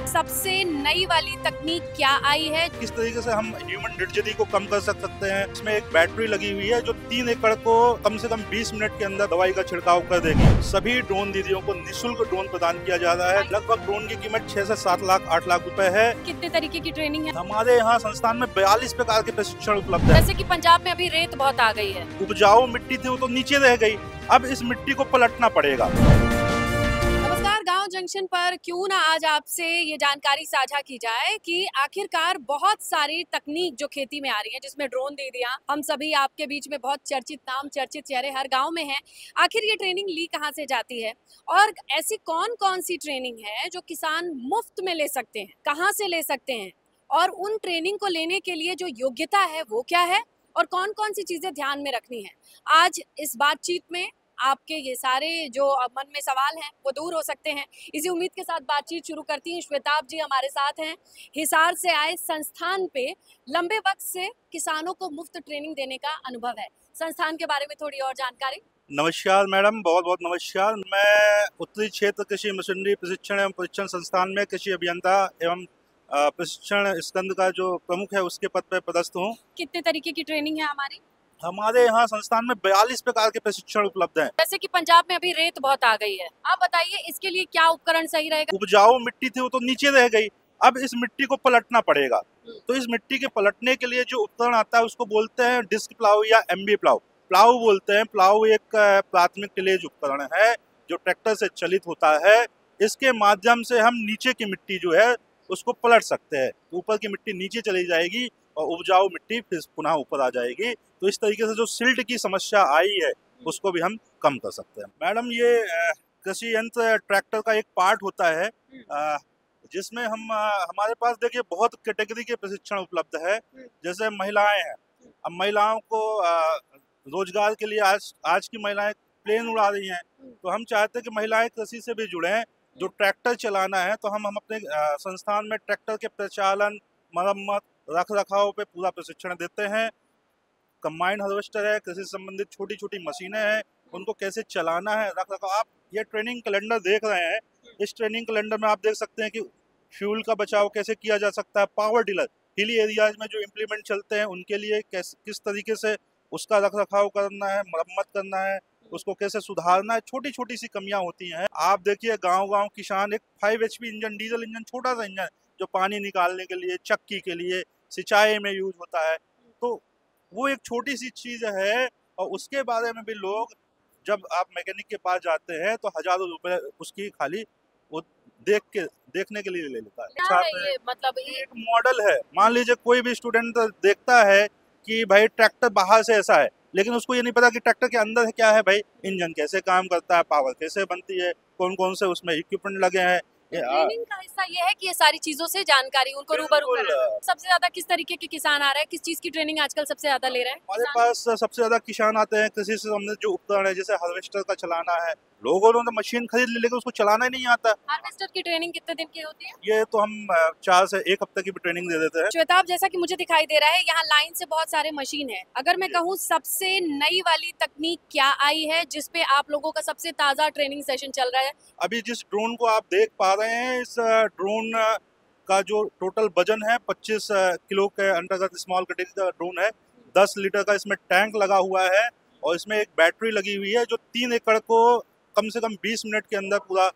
सबसे नई वाली तकनीक क्या आई है? किस तरीके से हम ह्यूमन डिडजरी को कम कर सकते हैं। इसमें एक बैटरी लगी हुई है जो 3 एकड़ को कम से कम 20 मिनट के अंदर दवाई का छिड़काव कर देगी। सभी ड्रोन दीदियों को निःशुल्क ड्रोन प्रदान किया जा रहा है। लगभग ड्रोन की कीमत 6 से 7 लाख 8 लाख रुपए है। कितने तरीके की ट्रेनिंग है? हमारे यहाँ संस्थान में 42 प्रकार के प्रशिक्षण उपलब्ध है। जैसे कि पंजाब में अभी रेत बहुत आ गई है, उपजाऊ मिट्टी थी वो तो नीचे रह गई, अब इस मिट्टी को पलटना पड़ेगा। नमस्कार। गांव जंक्शन पर क्यों ना आज आपसे ये जानकारी साझा की जाए कि आखिरकार बहुत सारी तकनीक जो खेती में आ रही है, जिसमें ड्रोन दीदियां, हम सभी आपके बीच में बहुत चर्चित नाम, चर्चित चेहरे हर गांव में हैं। आखिर ये ट्रेनिंग ली कहां से जाती है और ऐसी कौन कौन सी ट्रेनिंग है जो किसान मुफ्त में ले सकते हैं, कहां से ले सकते हैं, और उन ट्रेनिंग को लेने के लिए जो योग्यता है वो क्या है और कौन कौन सी चीजें ध्यान में रखनी है। आज इस बातचीत में आपके ये सारे जो मन में सवाल हैं वो दूर हो सकते हैं। इसी उम्मीद के साथ बातचीत शुरू करती हैं। श्वेताब जी हमारे साथ हैं। हिसार से आए संस्थान पे लंबे वक्त से किसानों को मुफ्त ट्रेनिंग देने का अनुभव है। संस्थान के बारे में थोड़ी और जानकारी। नमस्कार मैडम, बहुत बहुत नमस्कार। मैं उत्तरी क्षेत्र कृषि मशीनरी प्रशिक्षण एवं प्रशिक्षण संस्थान में कृषि अभियंता एवं प्रशिक्षण स्कंद का जो प्रमुख है उसके पद पर पदस्थ हूँ। कितने तरीके की ट्रेनिंग है हमारी? हमारे यहाँ संस्थान में 42 प्रकार के प्रशिक्षण उपलब्ध हैं। जैसे कि पंजाब में अभी रेत बहुत आ गई है, आप बताइए इसके लिए क्या उपकरण सही रहेगा? उपजाऊ मिट्टी थी वो तो नीचे रह गई, अब इस मिट्टी को पलटना पड़ेगा। तो इस मिट्टी के पलटने के लिए जो उपकरण आता है उसको बोलते हैं डिस्क प्लाऊ या एमबी प्लाऊ। प्लाऊ बोलते हैं। प्लाऊ एक प्राथमिक टिलेज उपकरण है जो ट्रैक्टर से चलित होता है। इसके माध्यम से हम नीचे की मिट्टी जो है उसको पलट सकते हैं। ऊपर की मिट्टी नीचे चली जाएगी और उपजाऊ मिट्टी फिर पुनः ऊपर आ जाएगी। तो इस तरीके से जो सिल्ट की समस्या आई है उसको भी हम कम कर सकते हैं। मैडम, ये कृषि यंत्र ट्रैक्टर का एक पार्ट होता है जिसमें हम हमारे पास देखिए बहुत कैटेगरी के प्रशिक्षण उपलब्ध है। जैसे महिलाएं हैं, अब महिलाओं को रोजगार के लिए आज की महिलाएं प्लेन उड़ा रही हैं, तो हम चाहते हैं कि महिलाएं कृषि से भी जुड़ें। जो ट्रैक्टर चलाना है तो हम अपने संस्थान में ट्रैक्टर के प्रचालन, मरम्मत, रख रखाव पे पूरा प्रशिक्षण देते हैं। कंबाइन हार्वेस्टर है, कृषि संबंधित छोटी छोटी मशीनें हैं, उनको कैसे चलाना है, रख रखाव। आप ये ट्रेनिंग कैलेंडर देख रहे हैं, इस ट्रेनिंग कैलेंडर में आप देख सकते हैं कि फ्यूल का बचाव कैसे किया जा सकता है। पावर टिलर हिली एरियाज में जो इम्प्लीमेंट चलते हैं उनके लिए किस तरीके से उसका रख रखाव करना है, मरम्मत करना है, उसको कैसे सुधारना है। छोटी छोटी सी कमियां होती हैं। आप देखिए गांव किसान एक 5 HP इंजन, डीजल इंजन, छोटा सा इंजन जो पानी निकालने के लिए, चक्की के लिए, सिंचाई में यूज होता है, तो वो एक छोटी सी चीज है। और उसके बारे में भी लोग, जब आप मैकेनिक के पास जाते हैं तो हजारों रुपए उसकी खाली वो देखने के लिए ले लेता है। क्या है ये? मतलब एक मॉडल है। मान लीजिए कोई भी स्टूडेंट देखता है कि भाई ट्रैक्टर बाहर से ऐसा है, लेकिन उसको ये नहीं पता कि ट्रैक्टर के अंदर क्या है, भाई इंजन कैसे काम करता है, पावर कैसे बनती है, कौन कौन से उसमें इक्विपमेंट लगे हैं। ट्रेनिंग का हिस्सा ये है कि ये सारी चीजों से जानकारी उनको रूबरू कराना। सबसे ज्यादा किस तरीके के किसान आ रहे हैं, किस चीज की ट्रेनिंग आजकल सबसे ज्यादा ले रहे हैं? हमारे पास सबसे ज्यादा किसान आते हैं कृषि से संबंधित जो उपकरण है, जैसे हार्वेस्टर का चलाना है। लोगों ने मशीन खरीद ली लेकिन उसको चलाना ही नहीं आता। हार्वेस्टर की ट्रेनिंग कितने दिन की होती है? ये तो हम 4 से 1 हफ्ते की भी ट्रेनिंग दे देते हैं। श्वेताब, जैसा कि मुझे दिखाई दे रहा है यहाँ लाइन से बहुत सारे मशीन है। अगर मैं कहूँ सबसे नई वाली तकनीक क्या आई है जिसपे आप लोगों का सबसे ताजा ट्रेनिंग सेशन चल रहा है? अभी जिस ड्रोन को आप देख पा रहे हैं, इस ड्रोन का जो टोटल वजन है 25 किलो के अंतर्गत स्मॉल कैटेगरी का ड्रोन है। 10 लीटर का इसमें टैंक लगा हुआ है और इसमें एक बैटरी लगी हुई है जो 3 एकड़ को कम से कम 20 मिनट के अंदर पूरा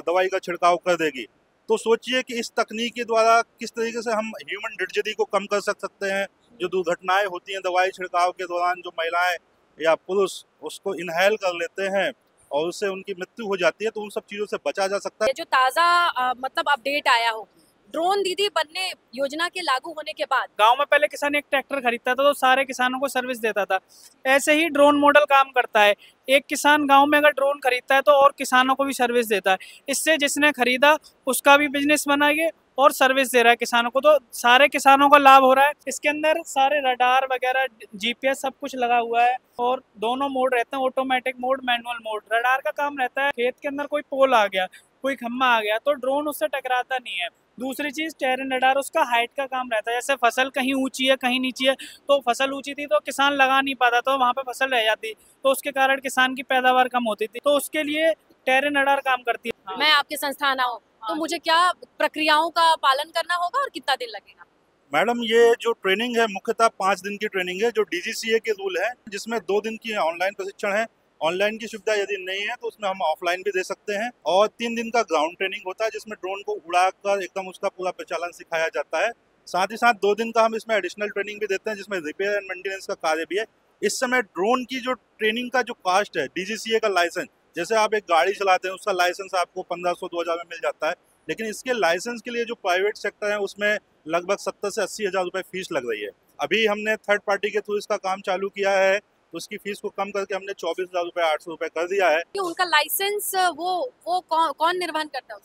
दवाई का छिड़काव कर देगी। तो सोचिए कि इस तकनीक के द्वारा किस तरीके से हम ह्यूमन डिडजरी को कम कर सकते हैं। जो दुर्घटनाएं होती हैं दवाई छिड़काव के दौरान, जो महिलाएं या पुरुष उसको इनहेल कर लेते हैं और उससे उनकी मृत्यु हो जाती है, तो उन सब चीज़ों से बचा जा सकता है। ये जो ताजा मतलब अपडेट आया हो ड्रोन दीदी बनने योजना के लागू होने के बाद, गांव में पहले किसान एक ट्रैक्टर खरीदता था तो सारे किसानों को सर्विस देता था। ऐसे ही ड्रोन मॉडल काम करता है। एक किसान गांव में अगर ड्रोन खरीदता है तो और किसानों को भी सर्विस देता है। इससे जिसने खरीदा उसका भी बिजनेस बना ये और सर्विस दे रहा है किसानों को, तो सारे किसानों का लाभ हो रहा है। इसके अंदर सारे रडार वगैरह, GPS सब कुछ लगा हुआ है और दोनों मोड रहते हैं, automatic mode, manual mode. Radar का काम रहता है खेत के अंदर कोई पोल आ गया, कोई खम्मा आ गया तो ड्रोन उससे टकराता नहीं है। दूसरी चीज टेरेन रडार, उसका हाइट का काम रहता है। जैसे फसल कहीं ऊंची है कहीं नीची है, तो फसल ऊंची थी तो किसान लगा नहीं पाता, तो वहाँ पे फसल रह जाती, तो उसके कारण किसान की पैदावार कम होती थी, तो उसके लिए टेरेन रडार काम करती है। मैं आपके संस्थान आऊँ तो मुझे क्या प्रक्रियाओं का पालन करना होगा और कितना दिन लगेगा? मैडम, ये जो ट्रेनिंग है मुख्यतः 5 दिन की ट्रेनिंग है, जो DGCA के रूल है, जिसमें 2 दिन की ऑनलाइन प्रशिक्षण है। ऑनलाइन की सुविधा यदि नहीं है तो उसमें हम ऑफलाइन भी दे सकते हैं, और 3 दिन का ग्राउंड ट्रेनिंग होता है जिसमें ड्रोन को उड़ाकर एकदम उसका पूरा प्रचालन सिखाया जाता है। साथ ही साथ 2 दिन का हम इसमें एडिशनल ट्रेनिंग भी देते हैं जिसमें रिपेयर एंड मेंटेनेंस का कार्य भी है। इस समय ड्रोन की जो ट्रेनिंग का जो कास्ट है, DGCA का लाइसेंस, जैसे आप एक गाड़ी चलाते हैं उसका लाइसेंस आपको 1500-2000 में मिल जाता है, लेकिन इसके लाइसेंस के लिए जो प्राइवेट सेक्टर है उसमें लगभग 70 से 80 हज़ार रुपये फीस लग रही है। अभी हमने थर्ड पार्टी के थ्रू इसका काम चालू किया है, तो उसकी फीस को कम करके हमने 24,000 रुपये 800 रुपये कर दिया है। कि उनका लाइसेंस वो कौन निर्वहन करता है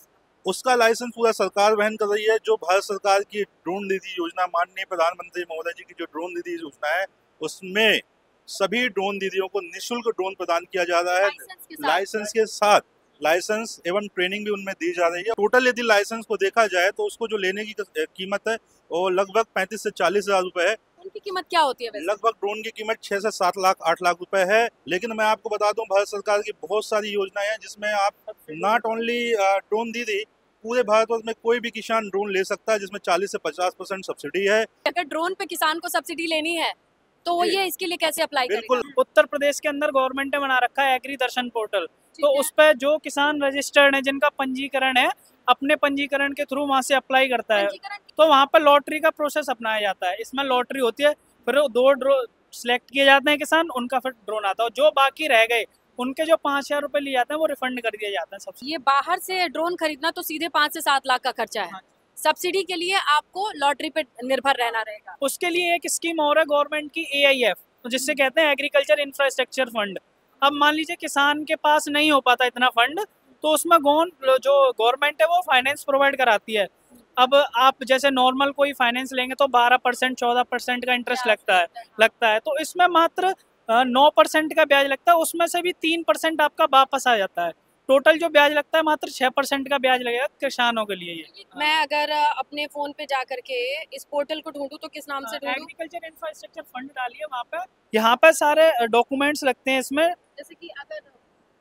उसका लाइसेंस पूरा सरकार वहन कर रही है। जो भारत सरकार की ड्रोन निधि योजना, माननीय प्रधानमंत्री महोदय जी की जो ड्रोन निधि योजना है, उसमें सभी ड्रोन दीदियों को निःशुल्क ड्रोन प्रदान किया जा रहा है, लाइसेंस के साथ। लाइसेंस एवं ट्रेनिंग भी उनमें दी जा रही है। टोटल यदि लाइसेंस को देखा जाए तो उसको जो लेने की कीमत है वो लगभग 35 से 40 हज़ार रुपये है। उनकी कीमत क्या होती है वैसे? लगभग ड्रोन की कीमत 6 से 7 लाख 8 लाख रुपए है। लेकिन मैं आपको बता दूं, भारत सरकार की बहुत सारी योजनाएं हैं जिसमें आप नॉट ओनली ड्रोन दीदी, पूरे भारतवर्ष में कोई भी किसान ड्रोन ले सकता है, जिसमें 40 से 50% सब्सिडी है। अगर ड्रोन पे किसान को सब्सिडी लेनी है तो वो ये इसके लिए कैसे अप्लाई करेगा? बिल्कुल। उत्तर प्रदेश के अंदर गवर्नमेंट ने बना रखा है एग्री दर्शन पोर्टल, तो उस पर जो किसान रजिस्टर्ड है, जिनका पंजीकरण है, अपने पंजीकरण के थ्रू वहाँ से अप्लाई करता है, तो वहाँ पर लॉटरी का प्रोसेस अपनाया जाता है। इसमें लॉटरी होती है, फिर 2 ड्रोन सिलेक्ट किए जाते हैं किसान, उनका फिर ड्रोन आता है। जो बाकी रह गए उनके जो 5,000 रुपए लिए जाते हैं वो रिफंड कर दिए जाते हैं सबसे। ये बाहर से ड्रोन खरीदना तो सीधे 5 से 7 लाख का खर्चा है। सब्सिडी के लिए आपको लॉटरी पे निर्भर रहना रहेगा। उसके लिए एक स्कीम और है गवर्नमेंट की, AIF, जिससे कहते हैं एग्रीकल्चर इंफ्रास्ट्रक्चर फंड। अब मान लीजिए किसान के पास नहीं हो पाता इतना फंड, तो उसमें जो गवर्नमेंट है वो फाइनेंस प्रोवाइड कराती है। अब आप जैसे नॉर्मल कोई फाइनेंस लेंगे तो 12% 14% का इंटरेस्ट लगता है, तो इसमें मात्र 9% का ब्याज लगता है, उसमें से भी 3% आपका वापस आ जाता है। टोटल जो ब्याज लगता है मात्र 6% का ब्याज लगेगा किसानों के लिए। ये मैं अगर अपने फोन पे जा करके इस पोर्टल को ढूंढूं तो किस नाम से ढूंढूं? एग्रीकल्चर इंफ्रास्ट्रक्चर फंड डालिए वहाँ पे, यहाँ पे सारे डॉक्यूमेंट्स लगते हैं इसमें। जैसे कि अगर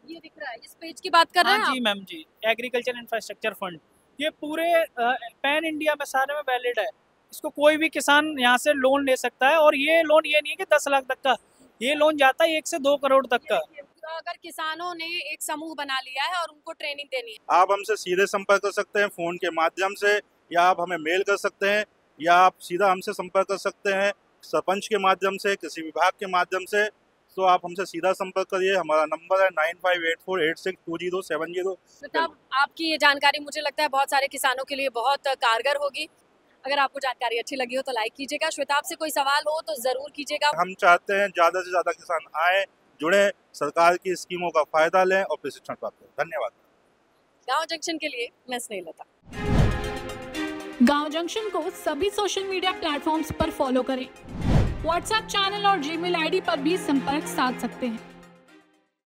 ये दिख रहा है, इस पेज की बात कर रहे हैं जी मैम जी, एग्रीकल्चर इंफ्रास्ट्रक्चर फंड, ये पूरे पैन इंडिया में सारे में वैलिड है। इसको कोई भी किसान यहाँ से लोन ले सकता है, और ये लोन ये नहीं है कि 10 लाख तक का, ये लोन जाता है 1 से 2 करोड़ तक का। तो अगर किसानों ने एक समूह बना लिया है और उनको ट्रेनिंग देनी है, आप हमसे सीधे संपर्क कर सकते हैं फ़ोन के माध्यम से, या आप हमें मेल कर सकते हैं, या आप सीधा हमसे संपर्क कर सकते हैं सरपंच के माध्यम से, कृषि विभाग के माध्यम से। तो आप हमसे सीधा संपर्क करिए। हमारा नंबर है 9584862070। मतलब आपकी ये जानकारी मुझे लगता है बहुत सारे किसानों के लिए बहुत कारगर होगी। अगर आपको जानकारी अच्छी लगी हो तो लाइक कीजिएगा। श्वेता, आपसे कोई सवाल हो तो जरूर कीजिएगा। हम चाहते हैं ज़्यादा से ज़्यादा किसान आए, जुड़े, सरकार की स्कीमों का फायदा लें और प्रशिक्षण प्राप्त करें। धन्यवाद। गांव जंक्शन के लिए मैं स्नेहलता। गांव जंक्शन को सभी सोशल मीडिया प्लेटफॉर्म्स पर फॉलो करें। व्हाट्सएप चैनल और जीमेल आईडी पर भी संपर्क साध सकते हैं।